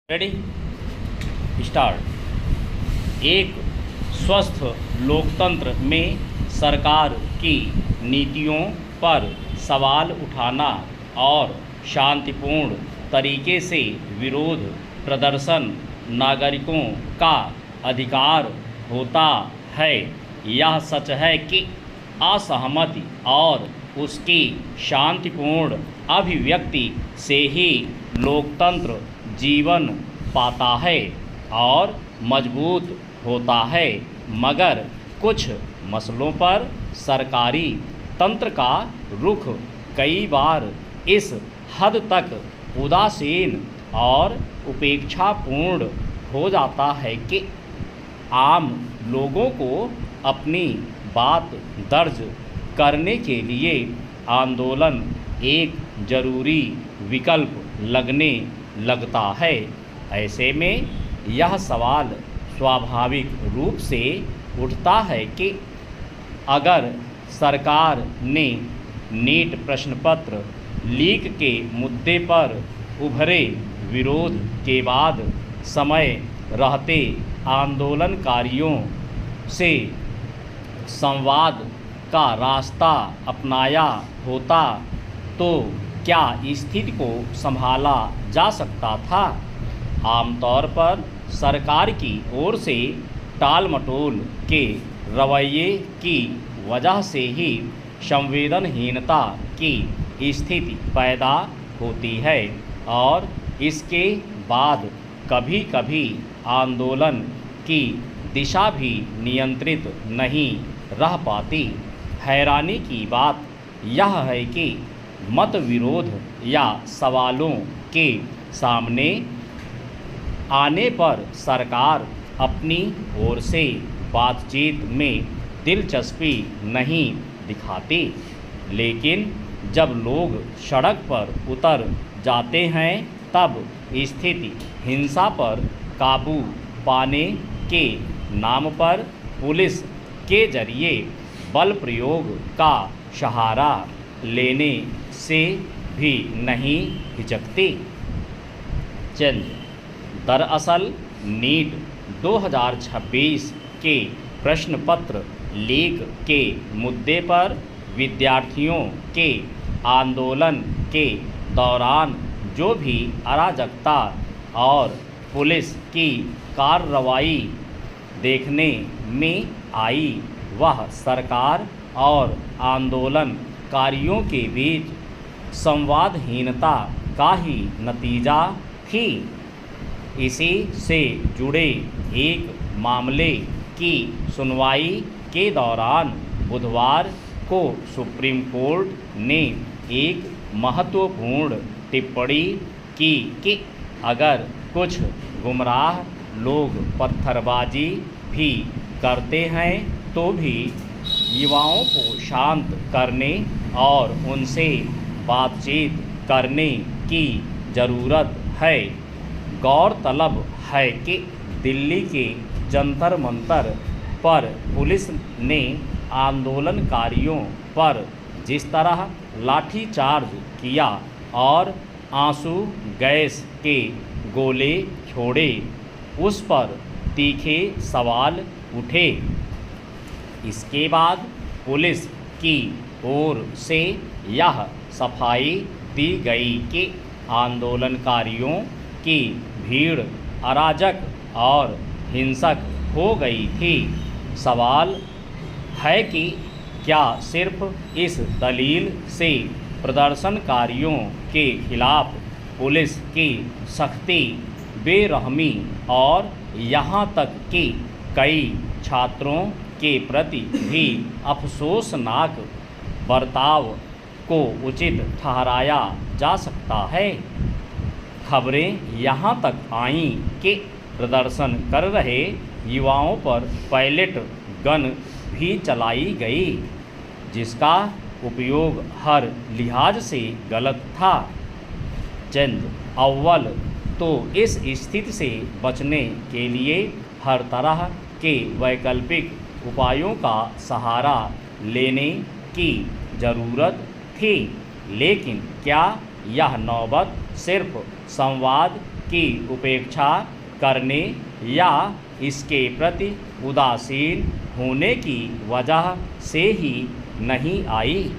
Ready start. एक स्वस्थ लोकतंत्र में सरकार की नीतियों पर सवाल उठाना और शांतिपूर्ण तरीके से विरोध प्रदर्शन नागरिकों का अधिकार होता है। यह सच है कि असहमति और उसकी शांतिपूर्ण अभिव्यक्ति से ही लोकतंत्र जीवन पाता है और मजबूत होता है, मगर कुछ मसलों पर सरकारी तंत्र का रुख कई बार इस हद तक उदासीन और उपेक्षापूर्ण हो जाता है कि आम लोगों को अपनी बात दर्ज करने के लिए आंदोलन एक जरूरी विकल्प लगने लगता है। ऐसे में यह सवाल स्वाभाविक रूप से उठता है कि अगर सरकार ने नीट प्रश्न पत्र लीक के मुद्दे पर उभरे विरोध के बाद समय रहते आंदोलनकारियों से संवाद का रास्ता अपनाया होता तो क्या स्थिति को संभाला जा सकता था। आमतौर पर सरकार की ओर से टालमटोल के रवैये की वजह से ही संवेदनहीनता की स्थिति पैदा होती है और इसके बाद कभी कभी आंदोलन की दिशा भी नियंत्रित नहीं रह पाती। हैरानी की बात यह है कि मत विरोध या सवालों के सामने आने पर सरकार अपनी ओर से बातचीत में दिलचस्पी नहीं दिखाती, लेकिन जब लोग सड़क पर उतर जाते हैं तब स्थिति हिंसा पर काबू पाने के नाम पर पुलिस के जरिए बल प्रयोग का सहारा लेने से भी नहीं हिचकती। चंद दरअसल नीट 2026 के प्रश्न पत्र लीक के मुद्दे पर विद्यार्थियों के आंदोलन के दौरान जो भी अराजकता और पुलिस की कार्रवाई देखने में आई वह सरकार और आंदोलनकारियों के बीच संवादहीनता का ही नतीजा थी। इसी से जुड़े एक मामले की सुनवाई के दौरान बुधवार को सुप्रीम कोर्ट ने एक महत्वपूर्ण टिप्पणी की कि अगर कुछ गुमराह लोग पत्थरबाजी भी करते हैं तो भी युवाओं को शांत करने और उनसे बातचीत करने की ज़रूरत है। गौरतलब है कि दिल्ली के जंतर मंतर पर पुलिस ने आंदोलनकारियों पर जिस तरह लाठीचार्ज किया और आंसू गैस के गोले छोड़े उस पर तीखे सवाल उठे। इसके बाद पुलिस की ओर से यह सफाई दी गई कि आंदोलनकारियों की भीड़ अराजक और हिंसक हो गई थी। सवाल है कि क्या सिर्फ इस दलील से प्रदर्शनकारियों के खिलाफ पुलिस की सख्ती, बेरहमी और यहाँ तक कि कई छात्रों के प्रति भी अफसोसनाक बर्ताव को उचित ठहराया जा सकता है। खबरें यहाँ तक आईं कि प्रदर्शन कर रहे युवाओं पर पैलेट गन भी चलाई गई, जिसका उपयोग हर लिहाज से गलत था। चंद अव्वल तो इस स्थिति से बचने के लिए हर तरह के वैकल्पिक उपायों का सहारा लेने की ज़रूरत थी, लेकिन क्या यह नौबत सिर्फ संवाद की उपेक्षा करने या इसके प्रति उदासीन होने की वजह से ही नहीं आई।